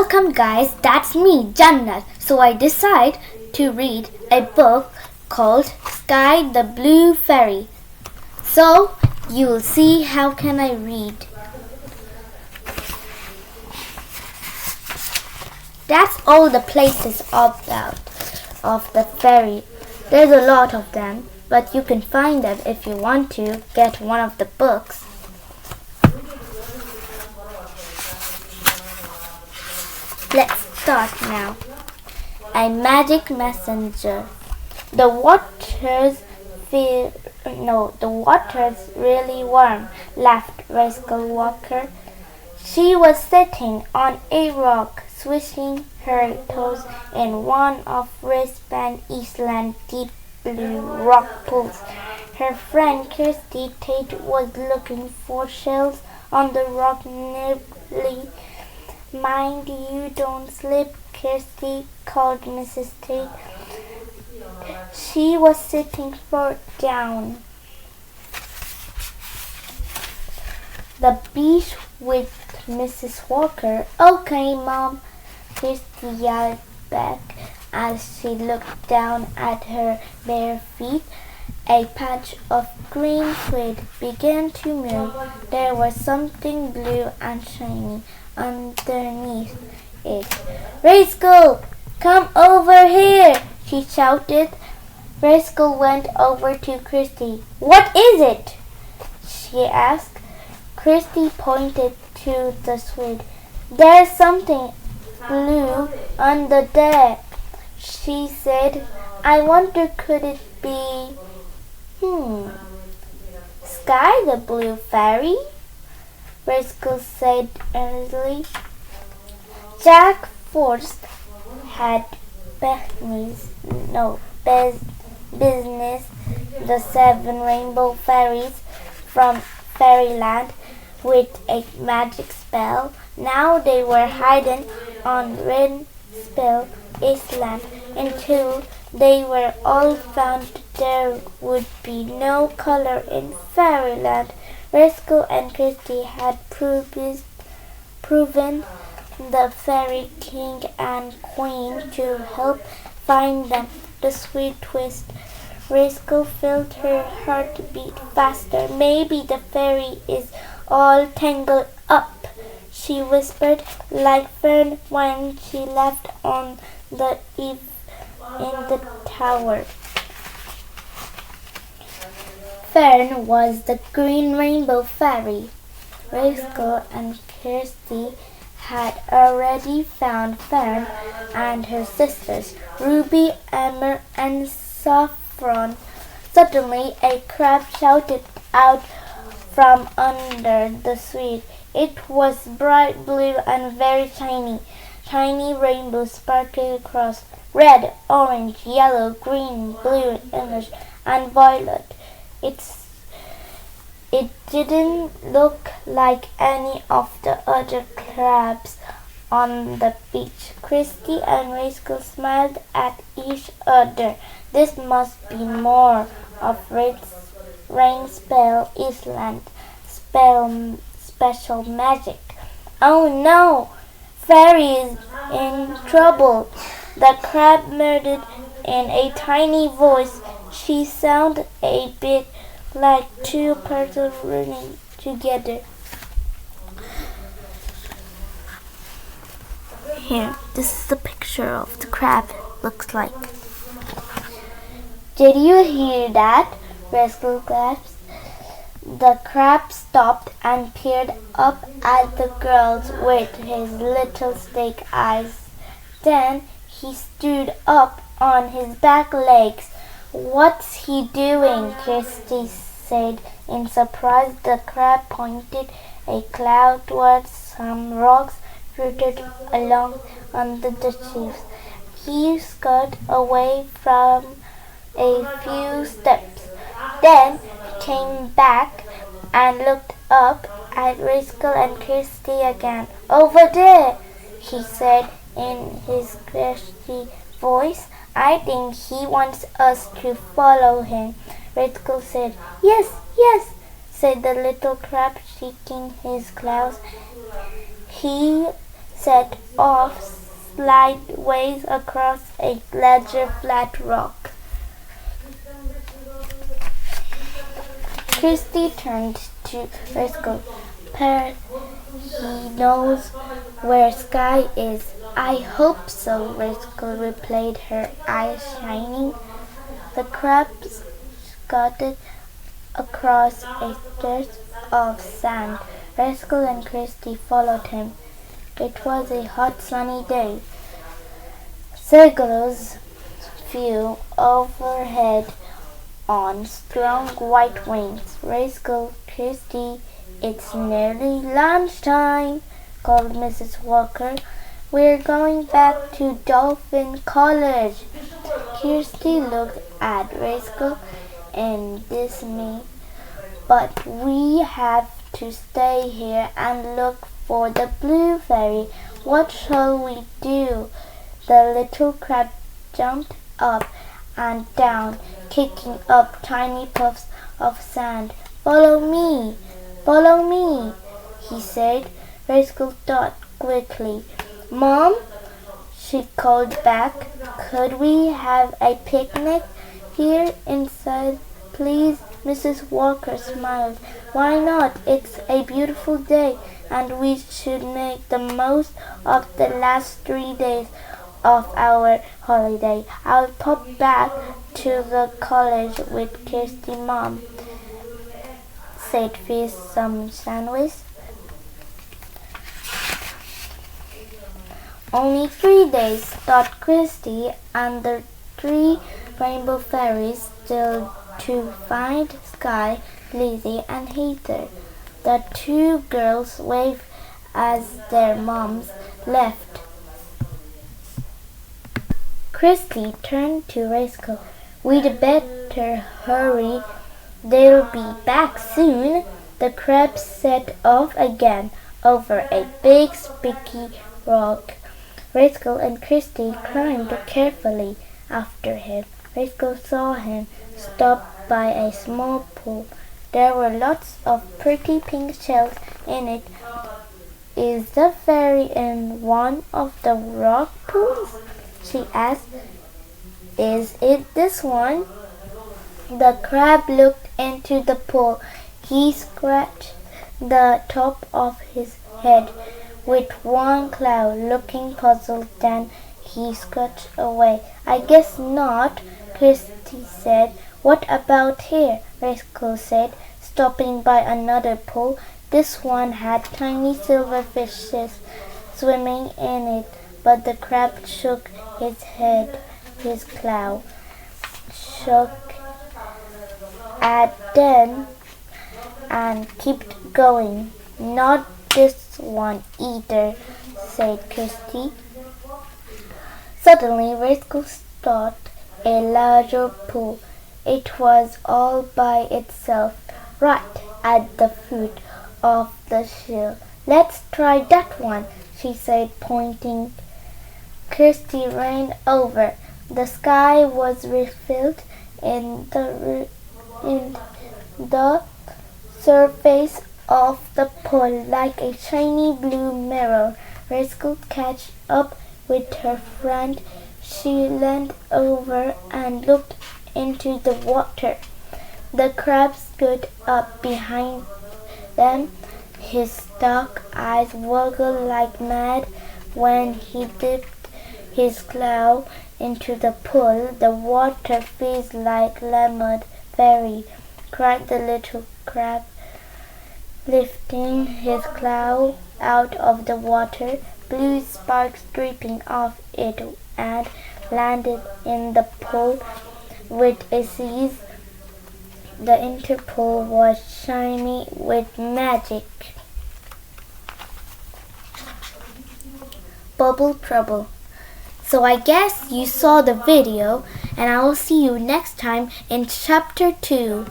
Welcome guys, that's me, Jannat. So I decide to read a book called Sky the Blue Fairy. So you'll see how can I read. That's all the places about of the fairy. There's a lot of them, but you can find them if you want to get one of the books. Let's start now. A magic messenger. The water's really warm, laughed Rascal Walker. She was sitting on a rock, swishing her toes in one of Wristband Island's deep blue rock pools. Her friend Kirsty was looking for shells on the rock nimbly. Mind you don't slip, Kirsty, called Mrs. Tate. She was sitting far down the beach with Mrs. Walker. Okay, Mom, Kirsty yelled back as she looked down at her bare feet. A patch of green tweed began to move. There was something blue and shiny underneath it. Rascal, come over here, she shouted. Rascal went over to Kirsty. What is it? She asked. Kirsty pointed to the tweed. There's something blue under there, she said. I wonder could it be Sky the Blue Fairy? Rascal said earnestly. Jack Frost had business the 7 rainbow fairies from fairyland with a magic spell. Now they were hidden on Rainspell Island until they were all found. There would be no color in fairyland. Rascal and Kirsty had proven the fairy king and queen to help find them. The sweet twist. Rascal felt her heart beat faster. Maybe the fairy is all tangled up, she whispered, like Fern when she left on the eve in the tower. Fern was the green rainbow fairy. Rascal and Kirsty had already found Fern and her sisters, Ruby, Emmer, and Saffron. Suddenly, a crab shouted out from under the sweet. It was bright blue and very shiny. Tiny rainbows sparkled across. Red, orange, yellow, green, blue, orange, and violet. It didn't look like any of the other crabs on the beach. Kirsty and Rascal smiled at each other. This must be more of Rainspell Island special magic. Oh no! Fairy is in trouble. The crab murmured in a tiny voice. She sounded a bit like 2 turtles running together. Here, this is the picture of the crab. Looks like. Did you hear that? Rascal gasped. The crab stopped and peered up at the girls with his little snake eyes. Then he stood up on his back legs. What's he doing? Kirsty said in surprise. The crab pointed a cloud towards some rocks rooted along under the trees. He scurried away from a few steps, then came back and looked up at Rascal and Kirsty again. Over there, he said in his crusty voice. I think he wants us to follow him. Rascal said, Yes, yes, said the little crab, shaking his claws. He set off sideways across a larger flat rock. Kirsty turned to Rachel. "Perth, he knows where Sky is." "I hope so," Rachel replied, her eyes shining. The crab scuttled across a stretch of sand. Rachel and Kirsty followed him. It was a hot sunny day. Seagulls flew overhead on strong white wings. "Rachel, Kirsty, it's nearly lunchtime," called Mrs. Walker. "We're going back to Dolphin College." Kirsty looked at Rachel in dismay. "But we have to stay here and look for the blue fairy. What shall we do?" The little crab jumped up and down, kicking up tiny puffs of sand. "Follow me, follow me," he said. Rachel thought quickly. "Mom," she called back, "could we have a picnic here inside, please?" Mrs. Walker smiled. "Why not? It's a beautiful day, and we should make the most of the last 3 days of our holiday. I'll pop back to the college with Kirsty, Mom," said Fish some sandwich. "Only 3 days," thought Kirsty, and the 3 rainbow fairies still to find Sky, Lizzie, and Heather. The 2 girls waved as their moms left. Kirsty turned to Rachel. "We'd better hurry. They'll be back soon." The crab set off again over a big spiky rock. Rachel and Kirsty climbed carefully after him. Rachel saw him stop by a small pool. There were lots of pretty pink shells in it. "Is the fairy in one of the rock pools?" she asked. "Is it this one?" The crab looked into the pool. He scratched the top of his head with one claw, looking puzzled. Then he scratched away. "I guess not," Kirsty said. "What about here?" Rachel said, stopping by another pool. This one had tiny silver fishes swimming in it, but the crab shook his head. His claw shook at them and kept going. "Not this one either," said Kirsty. Suddenly Rachel spotted a larger pool. It was all by itself, right at the foot of the hill. "Let's try that one," she said, pointing. Kirsty ran over. The sky was reflected in the surface of the pool like a shiny blue mirror. Rachel caught up with her friend. She leaned over and looked into the water. The crab stood up behind them. His dark eyes wiggled like mad when he dipped his claw into the pool. "The water feels like lemon fairy," cried the little crab, lifting his claw out of the water. Blue sparks dripping off it and landed in the pool with a seize. The interpool was shiny with magic. Bubble Trouble. So I guess you saw the video, and I will see you next time in chapter 2.